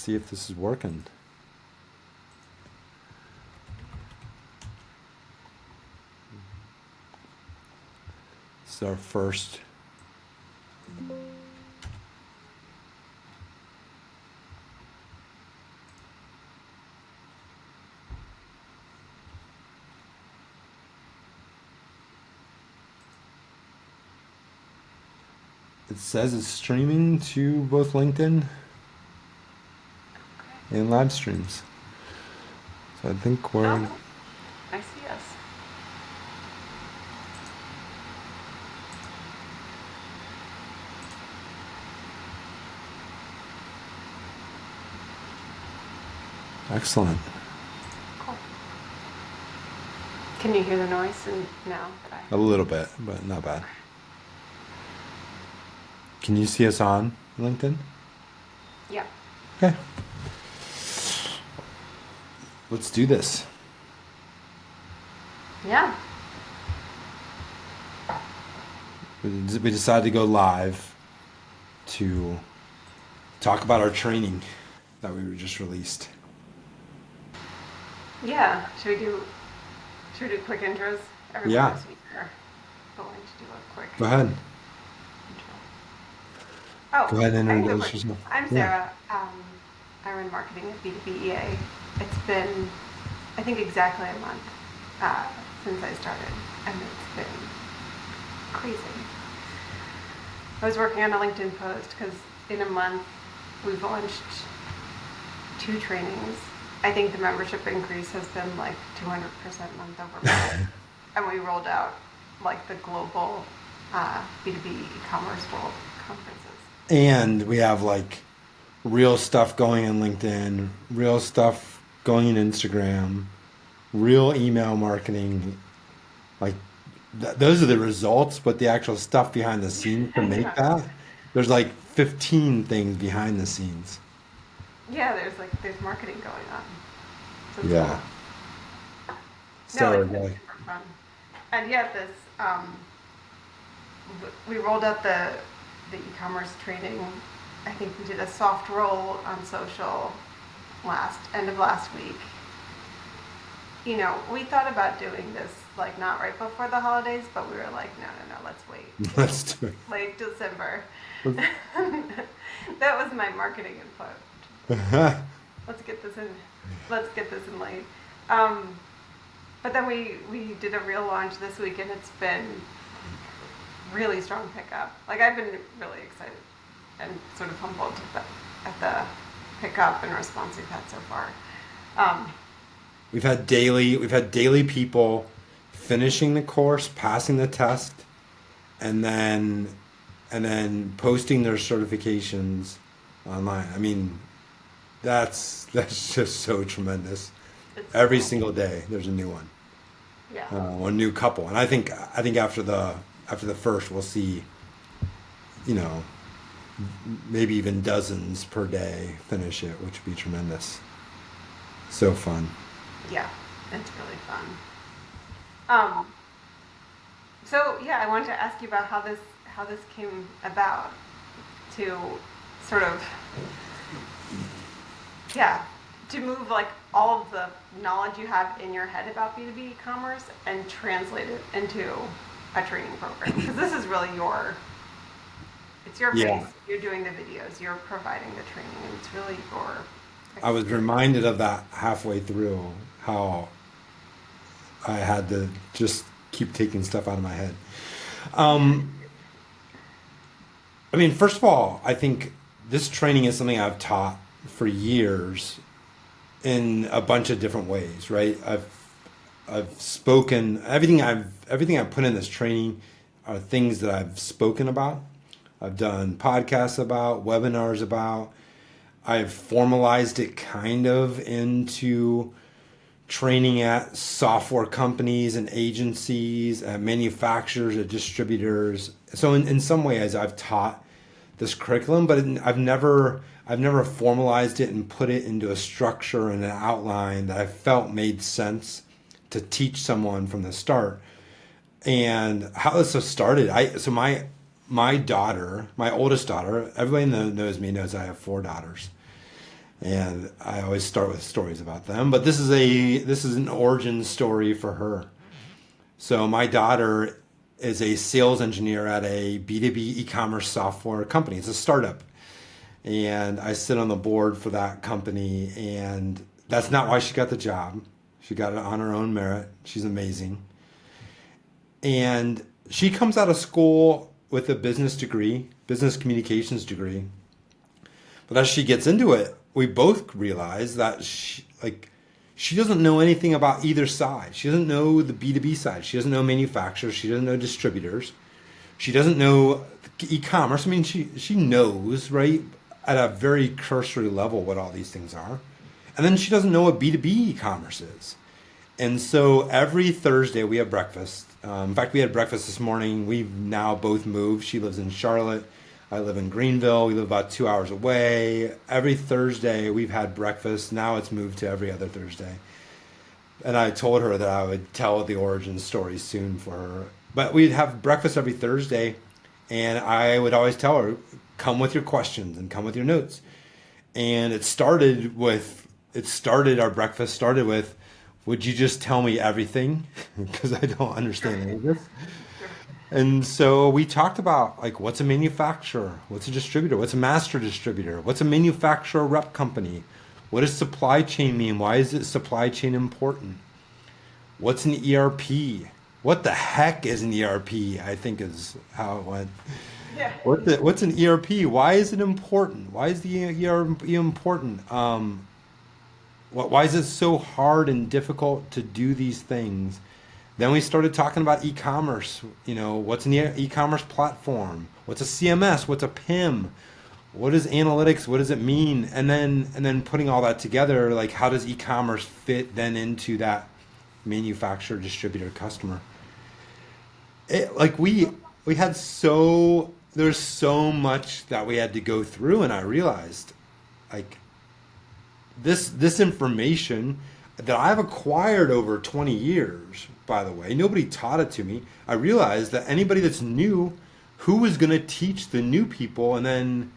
see if this is working. This is our first. It says it's streaming to both LinkedIn and live streams. So I think we're. Oh, I see us. Excellent. Cool. Can you hear the noise now that A little bit, but not bad. Can you see us on LinkedIn? Yeah. Okay. Let's do this. Yeah. We decided to go live to talk about our training that we were just released. Yeah. Should we do quick intros? Everyone Yeah. knows we are going to do a quick Go ahead. intro. Oh, Go ahead and I can go introduce first. yourself. I'm Yeah. Sarah. I run marketing at B2B EA. It's been, I think, exactly a month since I started, and it's been crazy. I was working on a LinkedIn post because in a month we've launched 2 trainings. I think the membership increase has been like 200% month over month, and we rolled out like the global B2B e-commerce world conferences. And we have like real stuff going in LinkedIn, real stuff going in Instagram, real email marketing. Like those are the results, but the actual stuff behind the scenes to make Yeah. that, there's like 15 things behind the scenes. Yeah, there's marketing going on. So it's Yeah. cool. No, So it's been like, super fun. And yeah, we rolled out the e-commerce training. I think we did a soft roll on social end of last week. You know, we thought about doing this like not right before the holidays, but we were like, no, let's wait till let's do late December. it. That was my marketing input. Let's get this in. Let's get this in late. But then we did a real launch this week, and it's been really strong pickup. Like I've been really excited and sort of humbled at the pickup and response we've had so far. We've had daily people finishing the course, passing the test, and then posting their certifications online. I mean, that's just so tremendous. It's Every cool. single day, there's a new one, Yeah. or a new couple, and I think after the first, we'll see, you know, maybe even dozens per day finish it, which would be tremendous. So fun. Yeah, it's really fun. Um, so yeah, I wanted to ask you about how this came about to sort of to move like all of the knowledge you have in your head about B2B e-commerce and translate it into a training program, because this is really it's your Yeah. face. You're doing the videos, you're providing the training, and it's really your I was experience. reminded of that halfway through, how I had to just keep taking stuff out of my head. Um, I mean, first of all, I think this training is something I've taught for years in a bunch of different ways, right? I've spoken everything I've put in this training are things that I've spoken about. I've done podcasts about, webinars about. I've formalized it kind of into training at software companies and agencies, at manufacturers, at distributors. So in some ways, I've taught this curriculum, but I've never formalized it and put it into a structure and an outline that I felt made sense to teach someone from the start. And how this has started, my daughter, my oldest daughter, everybody knows me knows I have 4 daughters. And I always start with stories about them, but this is an origin story for her. So my daughter is a sales engineer at a B2B e-commerce software company. It's a startup. And I sit on the board for that company, and that's not why she got the job. She got it on her own merit. She's amazing. And she comes out of school with a business degree, business communications degree. But as she gets into it, we both realize that she doesn't know anything about either side. She doesn't know the B2B side. She doesn't know manufacturers. She doesn't know distributors. She doesn't know e-commerce. I mean, she knows, right, at a very cursory level what all these things are. And then she doesn't know what B2B e-commerce is. And so every Thursday we have breakfast. In fact, we had breakfast this morning. We've now both moved. She lives in Charlotte. I live in Greenville. We live about 2 hours away. Every Thursday we've had breakfast. Now it's moved to every other Thursday. And I told her that I would tell the origin story soon for her. But we'd have breakfast every Thursday, and I would always tell her, come with your questions and come with your notes. And our breakfast started with, would you just tell me everything? Because I don't understand any of this. And so we talked about like what's a manufacturer, what's a distributor, what's a master distributor, what's a manufacturer rep company, what does supply chain mean? Why is it supply chain important? What's an ERP? What the heck is an ERP? I think is how it went. Yeah. What's an ERP? Why is it important? Why is the ERP important? Why is it so hard and difficult to do these things? Then we started talking about e-commerce. What's an e-commerce platform? What's a CMS? What's a PIM? What is analytics? What does it mean? And then putting all that together, like how does e-commerce fit then into that manufacturer, distributor, customer? We had there's so much that we had to go through, and I realized like this information that I've acquired over 20 years, by the way, nobody taught it to me. I realized that anybody that's new, who is going to teach the new people? And then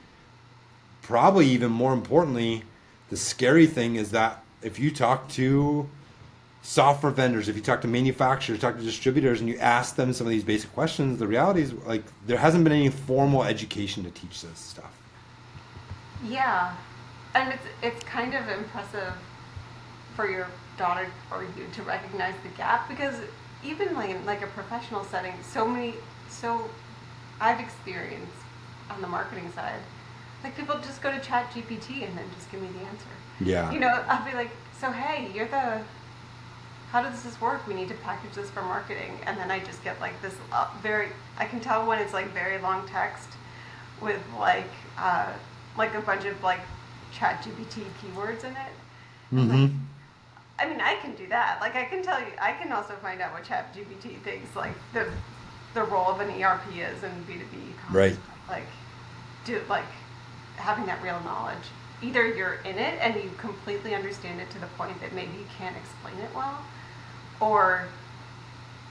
probably even more importantly, the scary thing is that if you talk to software vendors, if you talk to manufacturers, talk to distributors, and you ask them some of these basic questions, the reality is like there hasn't been any formal education to teach this stuff. Yeah, and it's kind of impressive for your daughter or you to recognize the gap, because even like in like a professional setting, so I've experienced on the marketing side, like people just go to Chat GPT and then just give me the answer. Yeah. I'll be like, so hey, how does this work? We need to package this for marketing. And then I just get like this I can tell when it's like very long text with like a bunch of like Chat GPT keywords in it. Mm-hmm. I mean, I can do that. Like I can tell you, I can also find out what Chat GPT thinks like the role of an ERP is in B2B e-commerce. Right. Like having that real knowledge. Either you're in it and you completely understand it to the point that maybe you can't explain it well, or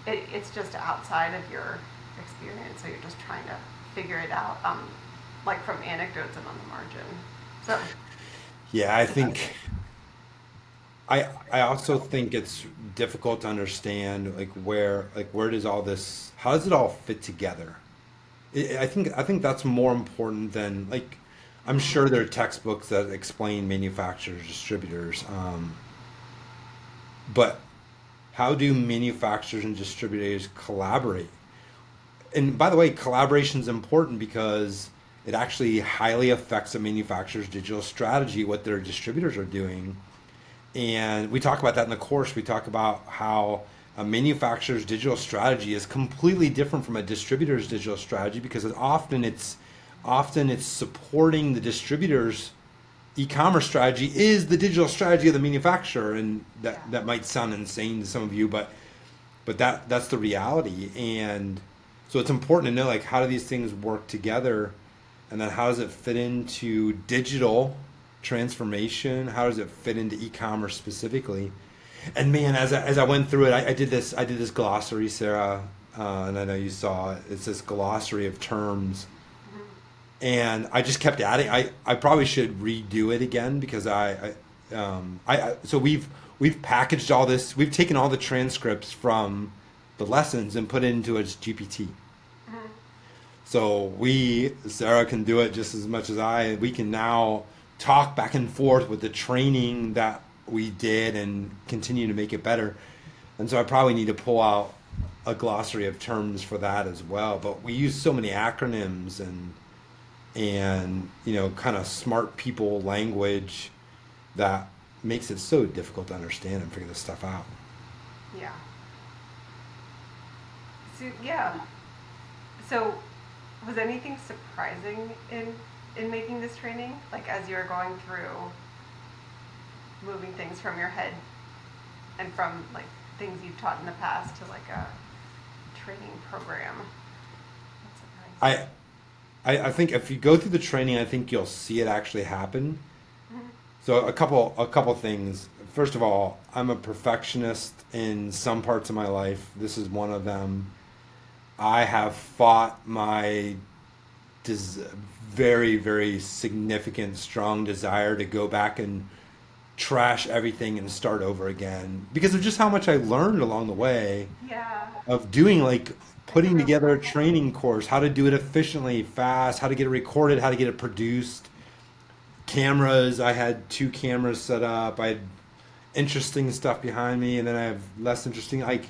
it's just outside of your experience, so you're just trying to figure it out, like from anecdotes and on the margin. So Yeah, I also think it's difficult to understand where does all this, how does it all fit together? I think that's more important than I'm sure there are textbooks that explain manufacturers, distributors, but how do manufacturers and distributors collaborate? And by the way, collaboration is important because it actually highly affects a manufacturer's digital strategy, what their distributors are doing. And we talk about that in the course. We talk about how a manufacturer's digital strategy is completely different from a distributor's digital strategy, because often it's supporting the distributor's e-commerce strategy is the digital strategy of the manufacturer, and that might sound insane to some of you, but that's the reality. And so it's important to know how do these things work together, and then how does it fit into digital transformation? How does it fit into e-commerce specifically? And man, as I went through it, I did this glossary, Sarah, and I know you saw it. It's this glossary of terms. and I just kept adding. I probably should redo it again because so we've packaged all this. We've taken all the transcripts from the lessons and put it into a GPT. Mhm. So Sarah can do it just as much as I. We can now talk back and forth with the training that we did and continue to make it better. And so I probably need to pull out a glossary of terms for that as well. But we use so many acronyms and kind of smart people language that makes it so difficult to understand and figure this stuff out. Yeah. So yeah. So was anything surprising in making this training? Like as you were going through moving things from your head and from like things you've taught in the past to like a training program. That's surprising. I, I think if you go through the training, I think you'll see it actually happen. Mhm. So a couple things. First of all, I'm a perfectionist in some parts of my life. This is one of them. I have fought my des- very, very significant, strong desire to go back and trash everything and start over again because of just how much I learned along the way Yeah, of doing like I can putting together a relate. training course, how to do it efficiently, fast, how to get it recorded, how to get it produced. Cameras, I had two cameras set up. I had interesting stuff behind me, and then I have less interesting, like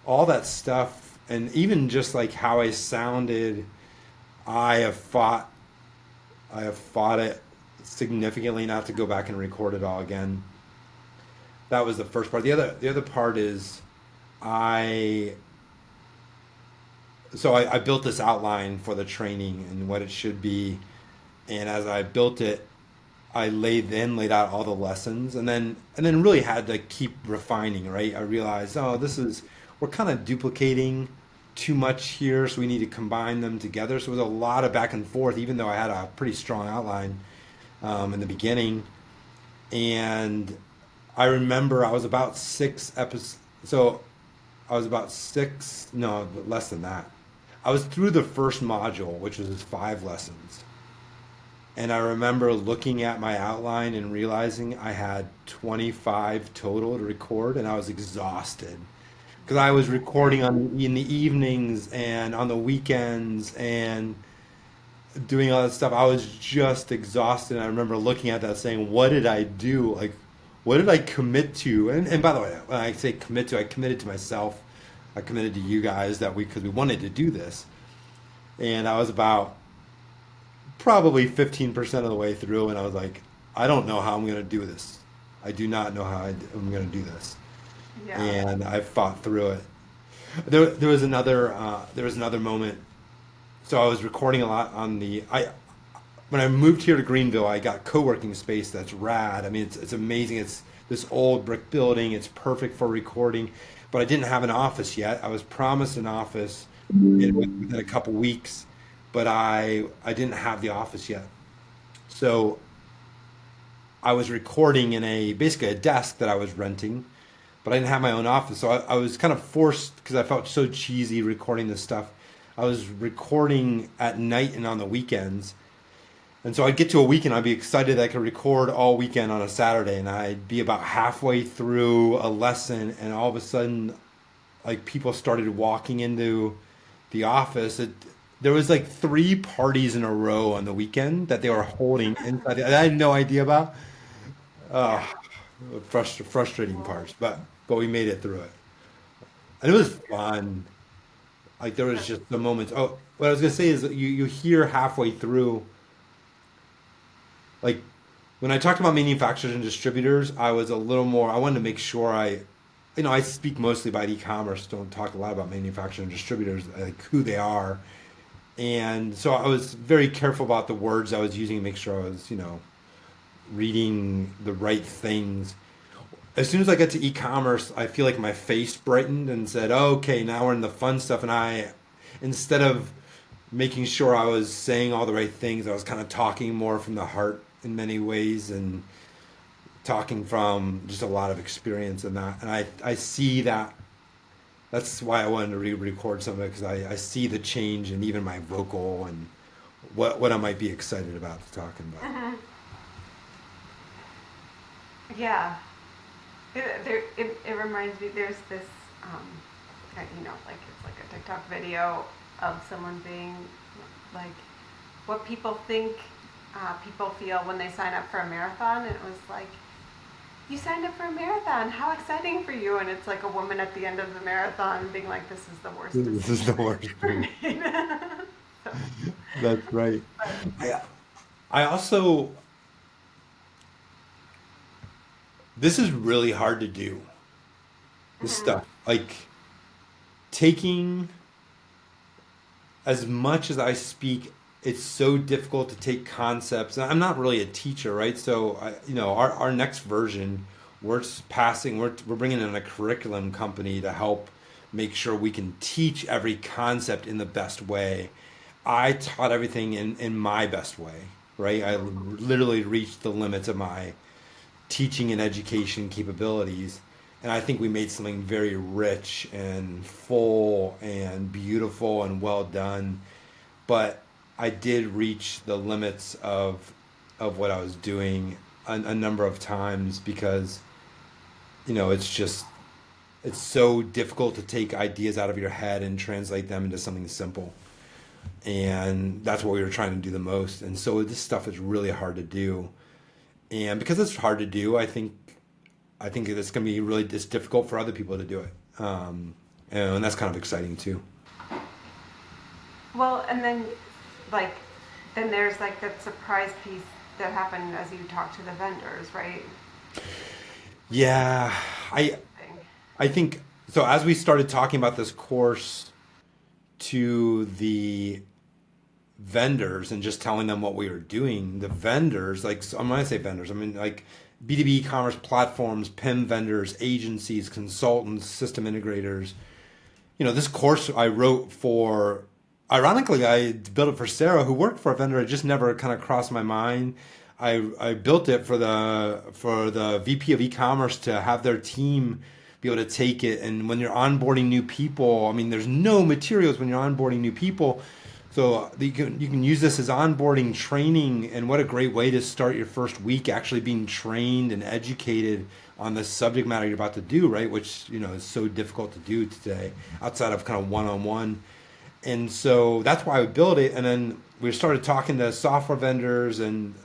all that stuff, and even just like how I sounded. I have fought, I have fought it significantly not to go back and record it all again. That was the first part. The other part is I I built this outline for the training and what it should be, and as I built it, I laid out all the lessons, and then really had to keep refining. Right, I realized, oh, we're kind of duplicating too much here, so we need to combine them together. So it was a lot of back and forth, even though I had a pretty strong outline in the beginning. And I remember I was about 6 episodes. So I was about six, no, less than that. I was through the first module, which was 5 lessons. And I remember looking at my outline and realizing I had 25 total to record, and I was exhausted because I was recording in the evenings and on the weekends and doing all that stuff. I was just exhausted. And I remember looking at that saying, "What did I do? Like, what did I commit to?" And by the way, when I say commit to, I committed to myself. I committed to you guys that because we wanted to do this, and I was about probably 15% of the way through, and I was like, I don't know how I'm going to do this. I do not know how I'm going to do this. Yeah. And I fought through it. There was another moment. So I was recording a lot on the I when I moved here to Greenville, I got co-working space that's rad. I mean, it's amazing. It's this old brick building. It's perfect for recording, but I didn't have an office yet. I was promised an office within a couple weeks, but I didn't have the office yet. So I was recording in a basically a desk that I was renting, but I didn't have my own office. So I was kind of forced because I felt so cheesy recording this stuff. I was recording at night and on the weekends. And so I'd get to a weekend, I'd be excited that I could record all weekend on a Saturday, and I'd be about halfway through a lesson, and all of a sudden, like people started walking into the office. There was like 3 parties in a row on the weekend that they were holding inside. I had no idea about. Yeah. Uh, frustrating Well, parts, but we made it through it, and it was that's good. fun. Like there was That's just the moments. Oh, what I was gonna say is that you hear halfway through, like when I talked about manufacturers and distributors, I was a little more. I wanted to make sure I speak mostly about e-commerce. Don't talk a lot about manufacturers and distributors, like who they are, and so I was very careful about the words I was using to make sure I was, reading the right things. As soon as I got to e-commerce, I feel like my face brightened and said, oh, "Okay, now we're in the fun stuff." And instead of making sure I was saying all the right things, I was kind of talking more from the heart in many ways and talking from just a lot of experience in that. And I see that. That's why I wanted to re-record some of it because I see the change in even my vocal and what I might be excited about talking about. Mhm. Yeah. It reminds me, there's this, like it's like a TikTok video of someone being like, what people think people feel when they sign up for a marathon. And it was like, you signed up for a marathon. How exciting for you. And it's like a woman at the end of the marathon being like, this is the worst This is the decision I've worst ever thing. made. So, That's right. but, I I also this is really hard to do. This mhm. stuff like taking as much as I speak, it's so difficult to take concepts. And I'm not really a teacher, right? So, our next version, we're bringing in a curriculum company to help make sure we can teach every concept in the best way. I taught everything in my best way, right? I literally reached the limits of my teaching and education capabilities. And I think we made something very rich and full and beautiful and well done. But I did reach the limits of what I was doing a number of times because it's so difficult to take ideas out of your head and translate them into something simple. And that's what we were trying to do the most. And so this stuff is really hard to do. And because it's hard to do, I think it's going to be really just difficult for other people to do it. And that's kind of exciting too. Well, and then, like, then there's like that surprise piece that happened as you talk to the vendors, right? Yeah, I Thing. I think so. As we started talking about this course to the vendors and just telling them what we were doing, the vendors, like, so when I say vendors, I mean like B2B e-commerce platforms, PIM vendors, agencies, consultants, system integrators. This course I wrote for, ironically, I built it for Sarah, who worked for a vendor. It just never kind of crossed my mind. I built it for the VP of e-commerce to have their team be able to take it. And when you're onboarding new people, I mean, there's no materials when you're onboarding new people. So you can use this as onboarding training, and what a great way to start your first week actually being trained and educated on the subject matter you're about to do, right? Which is so difficult to do today outside of kind of one-on-one. And so that's why I would build it. And then we started talking to software vendors and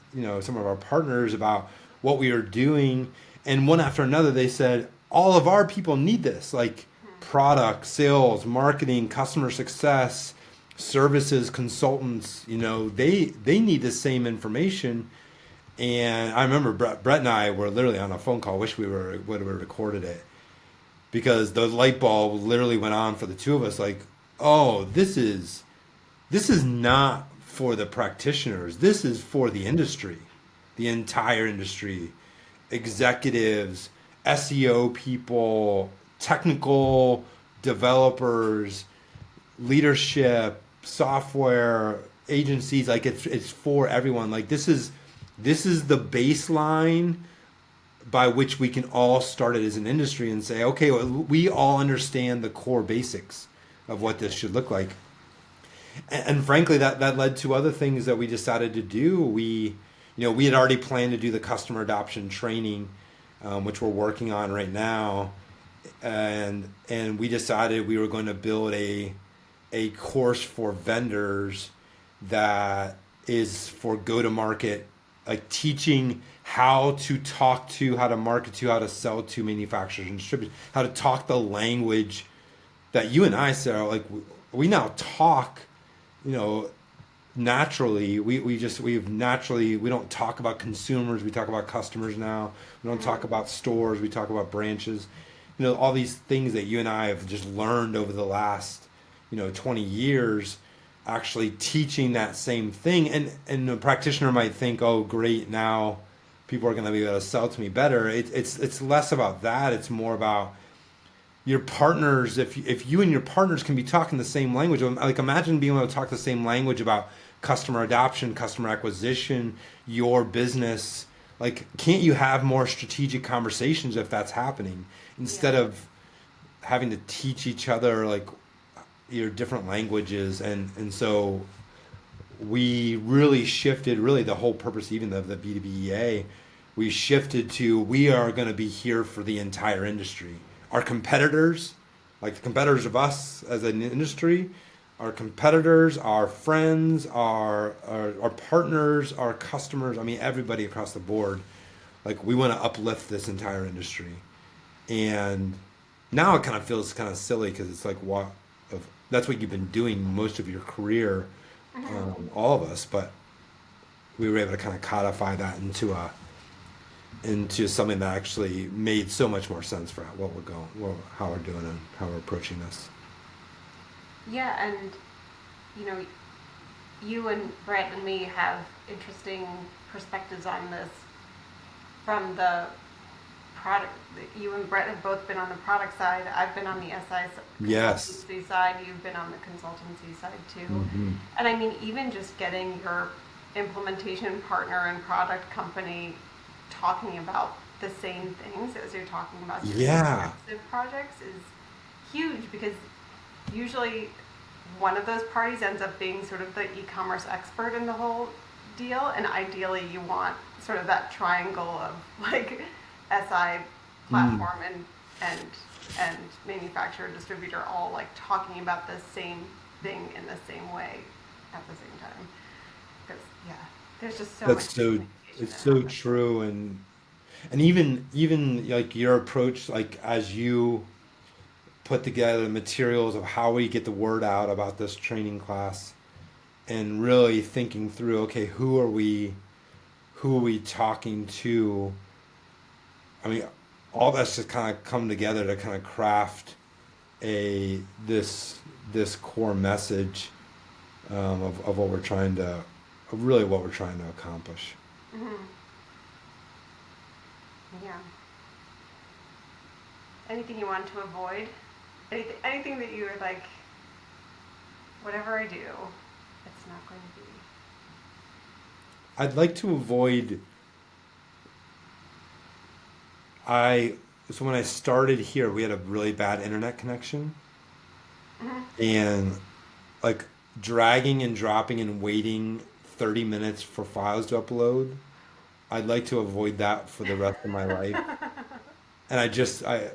some of our partners about what we were doing. And one after another, they said all of our people need this, like product, sales, marketing, customer success, services, consultants. They need the same information. And I remember Brett and I were literally on a phone call. Wish we would have recorded it because the light bulb literally went on for the two of us. Like, oh, this is not for the practitioners. This is for the industry, the entire industry, executives, SEO people, technical developers, leadership, software agencies. Like it's for everyone. Like this is the baseline by which we can all start it as an industry and say, okay, well, we all understand the core basics of what this should look like. And frankly, that led to other things that we decided to do. We had already planned to do the customer adoption training, which we're working on right now, and we decided we were going to build a course for vendors that is for go to market, like teaching how to market to, how to sell to manufacturers and distributors, how to talk the language that you and I, Sarah, like we now talk, you know, naturally. We don't talk about consumers. We talk about customers now. We don't talk about stores. We talk about branches. All these things that you and I have just learned over the last, 20 years, actually teaching that same thing. And the practitioner might think, oh, great, now people are going to be able to sell to me better. It's less about that. It's more about your partners. If you and your partners can be talking the same language, like imagine being able to talk the same language about customer adoption, customer acquisition, your business. Like, can't you have more strategic conversations if that's happening Yeah. instead of having to teach each other like your different languages? And so we really shifted, really the whole purpose even of the B2B EA, we shifted to we are going to be here for the entire industry. Our competitors, like the competitors of us as an industry, our competitors, our friends, our partners, our customers, I mean everybody across the board, like we want to uplift this entire industry. And now it kind of feels kind of silly because it's like what that's what you've been doing most of your career, all of us. But we were able to kind of codify that into something that actually made so much more sense for what we're going, how we're doing, and how we're approaching this. Yeah, and you know, you and Brett and me have interesting perspectives on this from the product. You and Brett have both been on the product side. I've been on the Yes. consultancy side. You've been on the consultancy side too. Hmm. And I mean, even just getting your implementation partner and product company talking about the same things as you're talking about your Yeah. expensive projects is huge because usually one of those parties ends up being sort of the e-commerce expert in the whole deal, and ideally you want sort of that triangle of like SI, Mm. platform, and and manufacturer distributor all like talking about the same thing in the same way at the same time. Because yeah, there's just so much That's so communication it's that so happens. true, and even like your approach, like as you put together the materials of how we get the word out about this training class, and really thinking through, okay, who are we talking to? I mean, all that's just kind of come together to kind of craft a this core message, of what we're trying to, of really what we're trying to accomplish. Hmm. Yeah. Anything you want to avoid? Anything that you were like, whatever I do, it's not going to be. I'd like to avoid. I so when I started here, we had a really bad internet connection, Hmm. and like dragging and dropping and waiting 30 minutes for files to upload. I'd like to avoid that for the rest of my life. And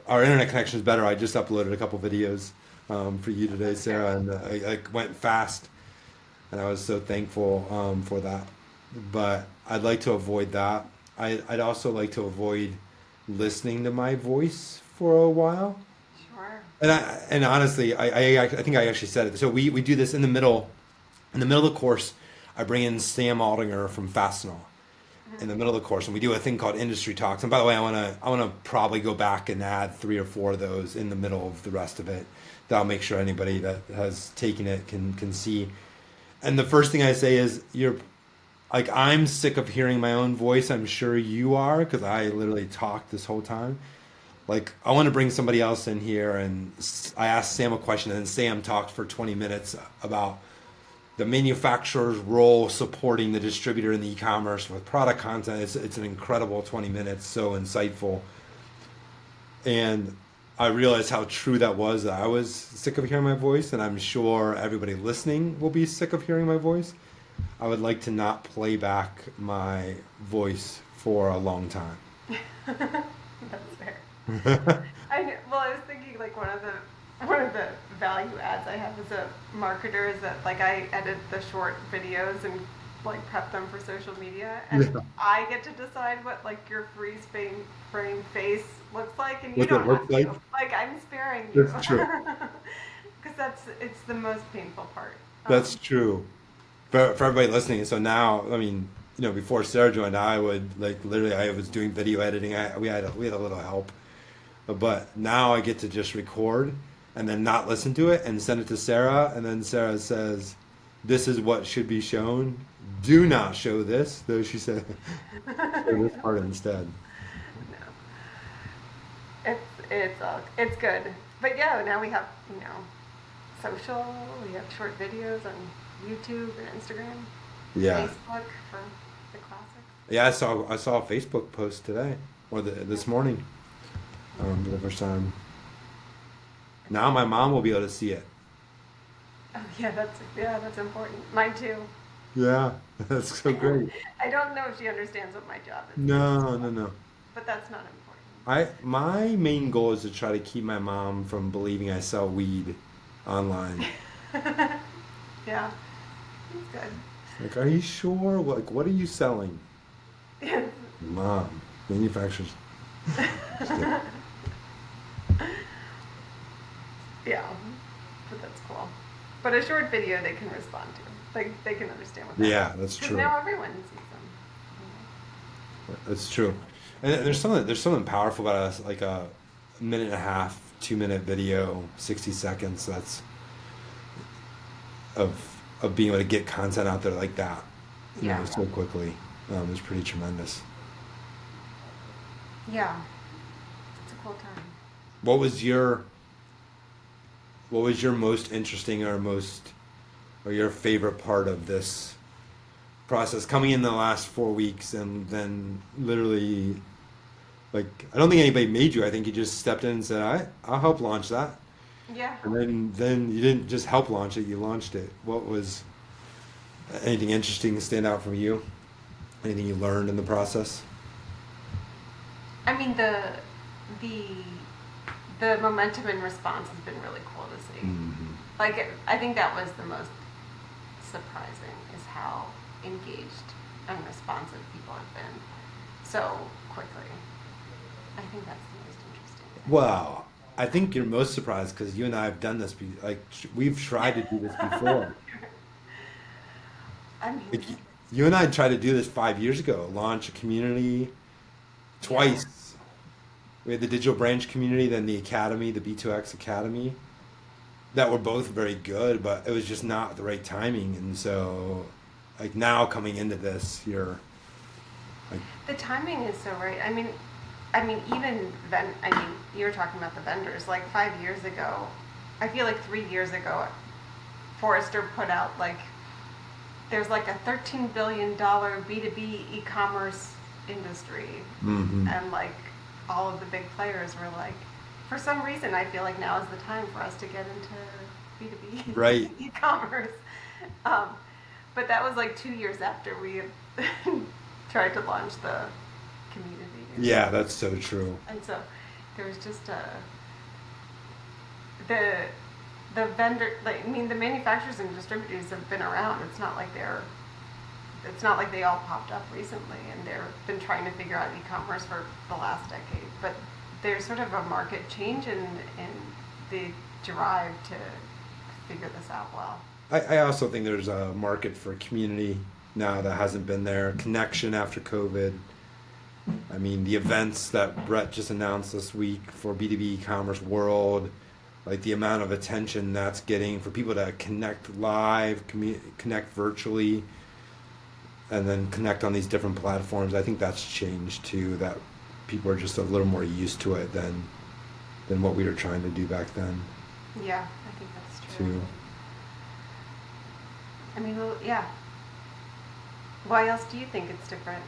our internet connection is better. I just uploaded a couple videos, for you today, That's great. Sarah, and I went fast, and I was so thankful, for that. But I'd like to avoid that. I'd also like to avoid listening to my voice for a while. Sure. And honestly, I think I actually said it. So we do this in the middle of the course. I bring in Sam Aldinger from Fastenal in the middle of the course, and we do a thing called industry talks. And by the way, I want to probably go back and add 3 or 4 of those in the middle of the rest of it. That I'll make sure anybody that has taken it can see. And the first thing I say is, you're like, I'm sick of hearing my own voice. I'm sure you are, because I literally talked this whole time. Like, I want to bring somebody else in here, and I asked Sam a question, and then Sam talked for 20 minutes about the manufacturer's role supporting the distributor in the e-commerce with product content. It's an incredible 20 minutes, so insightful. And I realized how true that was. That I was sick of hearing my voice, and I'm sure everybody listening will be sick of hearing my voice. I would like to not play back my voice for a long time. That's fair. Well, I was thinking like one of the value adds I have as a marketer is that like I edit the short videos and like prep them for social media, and Yeah. I get to decide what like your frame face looks like, and you What that don't have looks like? to. Like I'm sparing you That's true. because it's the most painful part. That's true. For everybody listening, so now, I mean, before Sarah joined, I would like literally, I was doing video editing. We had a little help, but now I get to just record and then not listen to it and send it to Sarah, and then Sarah says, "This is what should be shown. Do not show this." Though she said, "Show this part instead." No, it's good. But yeah, now we have social. We have short videos on YouTube and Instagram, Yeah, Facebook for the classics. yeah. I saw a Facebook post today or this morning, for the first time. It's Now good. my mom will be able to see it. Oh yeah, that's important. Mine too. Yeah, that's so great. I don't know if she understands what my job is yet, No, no, no. but that's not important. My main goal is to try to keep my mom from believing I sell weed online. Yeah, it's good. Like, are you sure? What are you selling? Yes. Mom, manufacturers. Just kidding. Yeah, but that's cool. But a short video they can respond to. Like they can understand what that Yeah, means. that's Because true. now everyone sees them. That's true. And there's something powerful about like a minute and a half, 2 minute video, 60 seconds. That's of being able to get content out there like that, Yeah. so quickly, is pretty tremendous. Yeah. It's a cool time. What was your what was your most interesting or your favorite part of this process coming in the last 4 weeks and then literally like I don't think anybody made you. I think you just stepped in and said, I'll help launch that. Yeah. And then you didn't just help launch it, you launched it. What was anything interesting stand out from you? Anything you learned in the process? I mean the the momentum and response has been really cool to see. Hmm. I think that was the most surprising is how engaged and responsive people have been so quickly. I think that's the most interesting Well, I think you're most surprised because you and I have done this. We've tried to do this before. thing. I mean, Like, you and I tried to do this 5 years ago. Launch a community yeah, twice. We had the digital branch community, then the academy, the B2X Academy, that were both very good, but it was just not the right timing. And so, like now coming into this, you're like, the timing is so right. I mean, you were talking about the vendors. Like 5 years ago, I feel like 3 years ago, Forrester put out like there's like a $13 billion B2B e-commerce industry, mm-hmm, and like all of the big players were like, for some reason, I feel like now is the time for us to get into B2B right. e-commerce. Um, but that was like 2 years after we had tried to launch the community. Yeah, that's so true. And so there was just the the vendor, like, I mean, the manufacturers and distributors have been around. It's not like they all popped up recently and they've been trying to figure out e-commerce for the last decade. But there's sort of a market change in the drive to figure this out well. I also think there's a market for community now that hasn't been there. Connection after COVID. I mean, the events that Brett just announced this week for B2B e-commerce world, like the amount of attention that's getting for people to connect live, connect virtually, and then connect on these different platforms. I think that's changed too. That people are just a little more used to it than what we were trying to do back then Yeah, I think that's true. too. I mean, well, yeah. Why else do you think it's different?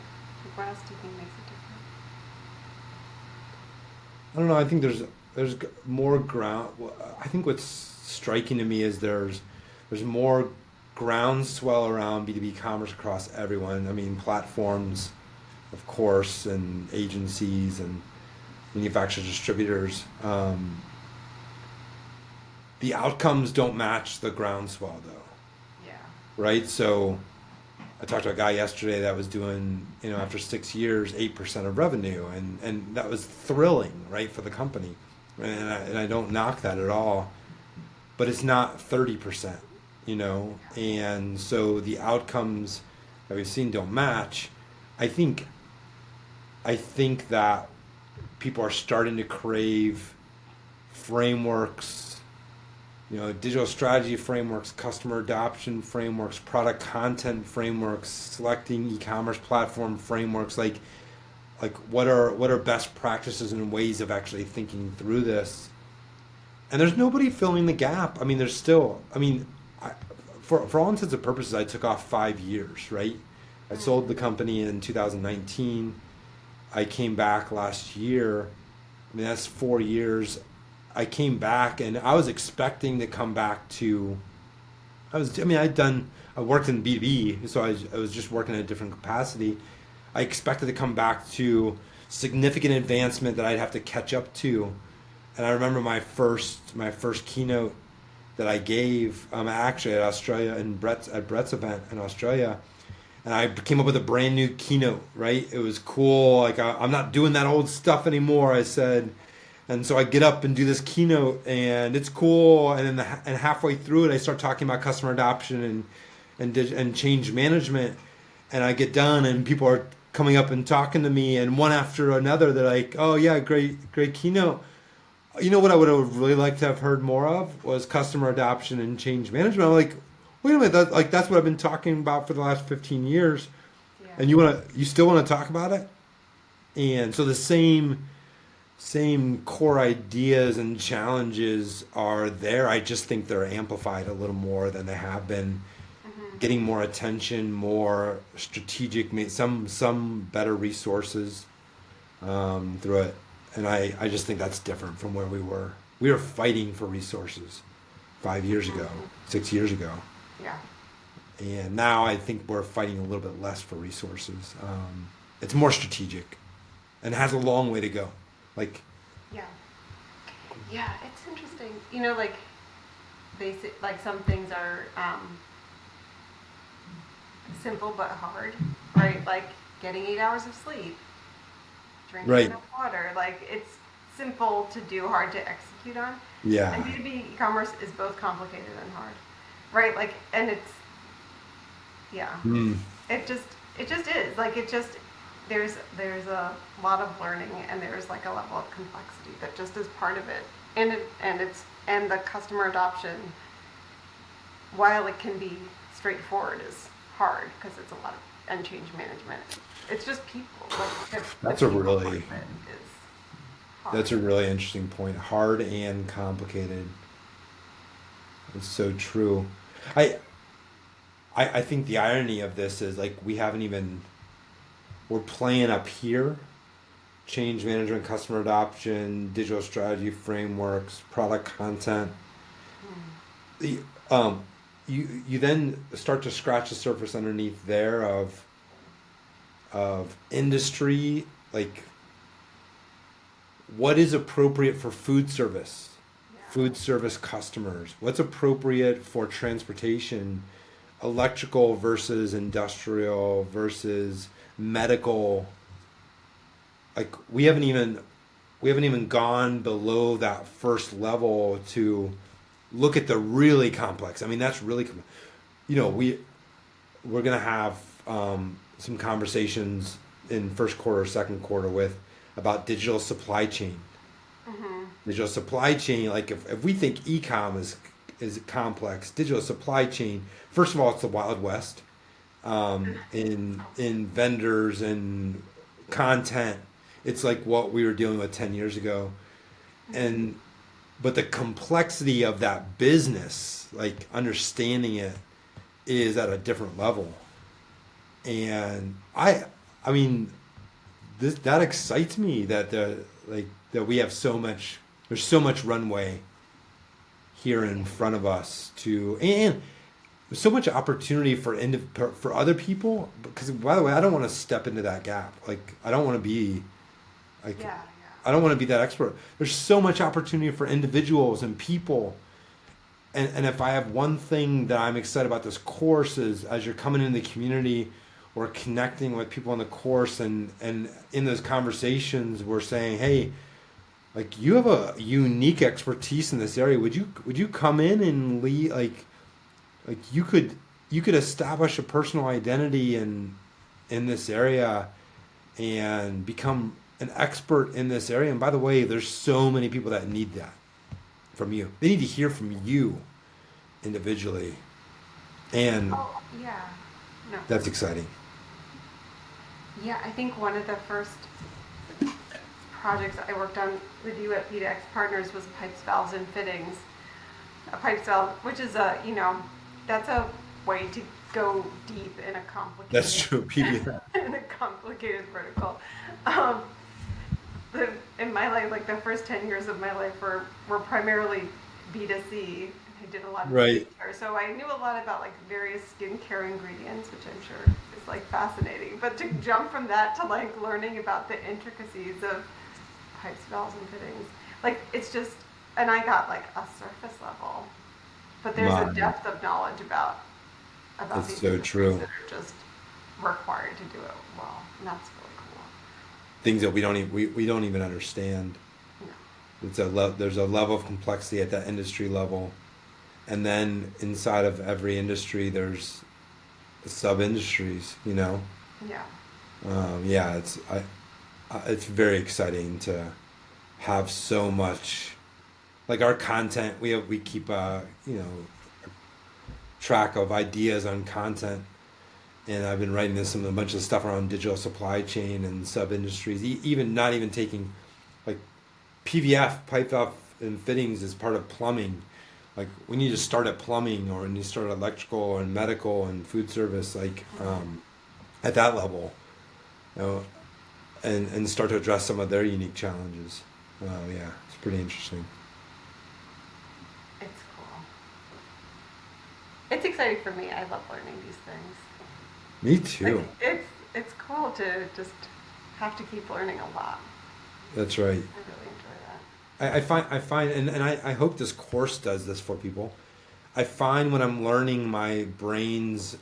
What else do you think makes it different? I don't know. I think there's more ground. I think what's striking to me is there's more groundswell around B2B commerce across everyone. I mean, platforms, of course, and agencies and manufacturers, distributors. The outcomes don't match the groundswell, though, Yeah. right? So I talked to a guy yesterday that was doing, after 6 years, 8% of revenue, and that was thrilling, right, for the company. And I don't knock that at all, but it's not 30%, and so the outcomes that we've seen don't match. I think, I think that people are starting to crave frameworks, digital strategy frameworks, customer adoption frameworks, product content frameworks, selecting e-commerce platform frameworks, like what are best practices and ways of actually thinking through this. And there's nobody filling the gap. I mean, there's still, for all intents and purposes, I took off 5 years, right? I sold the company in 2019. I came back last year. I mean, that's 4 years. I came back and I was expecting to come back to I worked in B2B, so I was just working in a different capacity. I expected to come back to significant advancement that I'd have to catch up to. And I remember my first keynote that I gave, actually at Australia at Brett's event in Australia, and I came up with a brand new keynote. Right, it was cool. Like I'm not doing that old stuff anymore. I said, and so I get up and do this keynote, and it's cool. And and halfway through it, I start talking about customer adoption and change management. And I get done, and people are coming up and talking to me, and one after another, they're like, "Oh yeah, great keynote." You know what I would have really liked to have heard more of was customer adoption and change management. I'm like, wait a minute, that's what I've been talking about for the last 15 years, Yeah. and you still want to talk about it? And so the same core ideas and challenges are there. I just think they're amplified a little more than they have been, getting more attention, more strategic, some better resources through it. And I just think that's different from where we were. We were fighting for resources 5 years ago, 6 years ago. Yeah. And now I think we're fighting a little bit less for resources. It's more strategic and has a long way to go. Like, Yeah. Yeah, it's interesting. You know, like like some things are simple but hard, right? Like getting 8 hours of sleep, drinking right. enough water. Like it's simple to do, hard to execute on. And Yeah. B2B e-commerce is both complicated and hard, right? Like, and it's, yeah, Mm. it just is. Like it just, there's a lot of learning and there's like a level of complexity that just is part of it. And the customer adoption, while it can be straightforward, is hard because it's a lot of and change management. It's just people. Like the That's a people really portion is hard. that's a really interesting point. Hard and complicated. It's so true. I I think the irony of this is like we're playing up here, change management, customer adoption, digital strategy frameworks, product content. The you then start to scratch the surface underneath there of industry, like what is appropriate for Yeah. food service customers, what's appropriate for transportation, electrical versus industrial versus medical. Like we haven't even gone below that first level to look at the really complex. I mean, that's really we're gonna have some conversations in first quarter, second quarter with about digital supply chain. Mm-hmm. Digital supply chain, like if we think e-com is complex, digital supply chain, first of all, it's the Wild West in vendors and content. It's like what we were dealing with 10 years ago. And but the complexity of that business, like understanding it, is at a different level. And I mean, that excites me that that we have there's so much runway here in front of us and there's so much opportunity for other people, because by the way, I don't want to step into that gap. Like I don't want to be like Yeah, I don't want to be that expert. There's so much opportunity for individuals and people. And if I have one thing that I'm excited about this course is as you're coming into the community or connecting with people on the course, and in those conversations we're saying, hey, like you have a unique expertise in this area. Would you come in and lead, like you could establish a personal identity in this area and become an expert in this area. And by the way, there's so many people that need that from you. They need to hear from you individually. And oh yeah, no, that's exciting. yeah. I think one of the first projects I worked on with you at PDX Partners was pipes, valves, and fittings. A pipes valve, which is that's a way to go deep in a complicated. That's true. in a complicated vertical. Um, in my life, like the first 10 years of my life were primarily B2C. I did a lot of Right. skincare, so I knew a lot about like various skincare ingredients, which I'm sure is like fascinating. But to jump from that to like learning about the intricacies of pipes, valves, and fittings, like it's just, and I got like a surface level, but there's a Man, depth of knowledge about it's these so industries true. that are just required to do it well, and that's really cool. Things that we don't even understand. No. There's a level of complexity at that industry level, and then inside of every industry there's sub industries. Yeah. Yeah, it's very exciting to have so much like our content. We keep track of ideas on content, and I've been writing a bunch of stuff around digital supply chain and sub industries. Even not even taking like PVF, pipe valve and fittings is part of plumbing. Like we need to start at plumbing, or we need to start at electrical and medical and food service, like at that level, you know, and start to address some of their unique challenges. Yeah, it's pretty interesting. It's cool. It's exciting for me. I love learning these things. Me Like too. it's cool to just have to keep learning a lot. That's right. I really enjoy that. I find, and I hope this course does this for people. I find when I'm learning, my brain's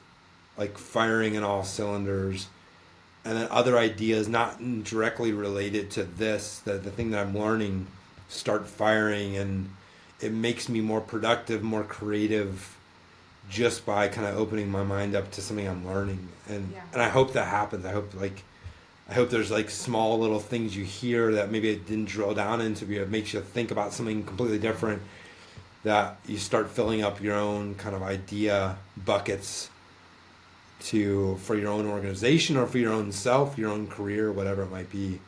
like firing in all cylinders, and then other ideas not directly related to this, the thing that I'm learning, start firing, and it makes me more productive, more creative, just by kind of opening my mind up to something I'm learning. and Yeah. and I hope that happens. I hope there's like small little things you hear that maybe it didn't drill down into, but it makes you think about something completely different, that you start filling up your own kind of idea buckets for your own organization, or for your own self, your own career, whatever it might be.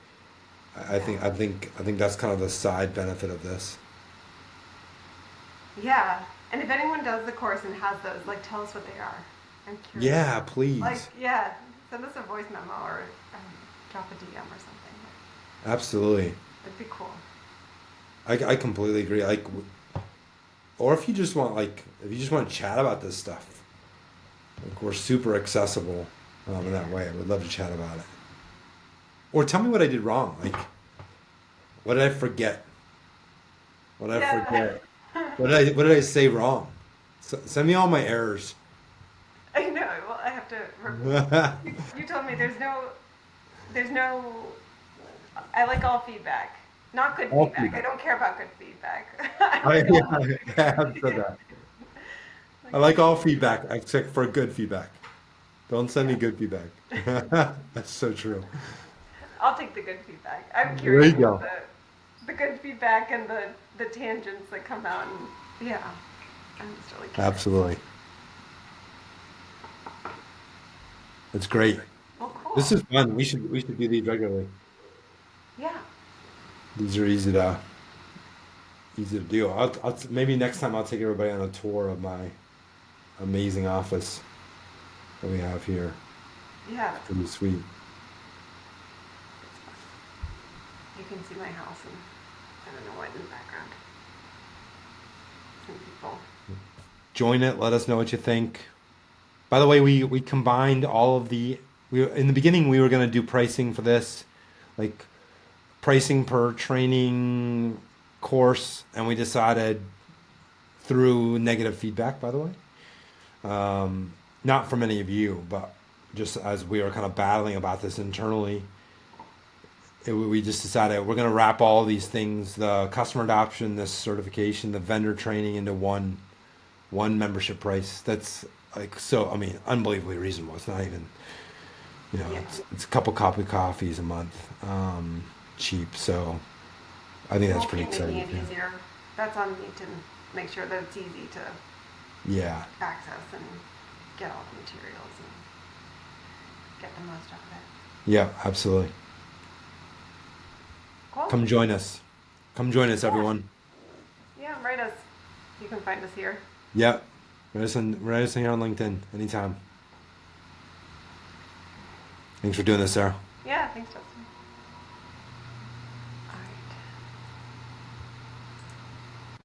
I Yeah. think I think I think that's kind of the side benefit of this. Yeah. And if anyone does the course and has those, like, tell us what they are. I'm curious. Yeah, Like, please. yeah, send us a voice memo or drop a DM or something. Absolutely. That'd be cool. I completely agree. Or if you just want to chat about this stuff, like we're super accessible in that way. I would love to chat about it. Or tell me what I did wrong. Like, what did I forget? What did I Yeah. forget? What did I say wrong? Send me all my errors. I know. Well, I have to. You told me there's no. I like all feedback, not good All feedback. I feedback. don't care about good feedback. I I, like yeah, all I have said feedback. that. I Like like all feedback except for good feedback. Don't send me yeah. good feedback. That's so true. I'll take the good feedback. I'm There curious you about go. the good feedback and the tangents that come out. And yeah, I'm just really curious. Absolutely. It's great. Well, This cool. is fun. We should do these regularly. Yeah. These are easy to do. Maybe next time I'll take everybody on a tour of my amazing office that we have here. Yeah. It's pretty sweet. You can see my house and I don't know what in the background. Some people. Join it. Let us know what you think. By the way, we combined all of we in the beginning we were going to do pricing for this, like pricing per training course, and we decided, through negative feedback, by the way, not from any of you, but just as we were kind of battling about this internally, we just decided we're going to wrap all these things: the customer adoption, this certification, the vendor training, into one membership price. That's like, so, I mean, unbelievably reasonable. It's not even, Yeah. it's a couple coffees a month, cheap. So I think that's We'll pretty keep making exciting it too. easier. That's on me to make sure that it's easy to Yeah, access and get all the materials and get the most out of it. yeah, absolutely. Cool. Come join us. Come join us, Yeah. everyone. Yeah, write us. You can find us here. Yep. Write us here on LinkedIn anytime. Thanks for doing this, Sarah. Yeah, thanks, Justin.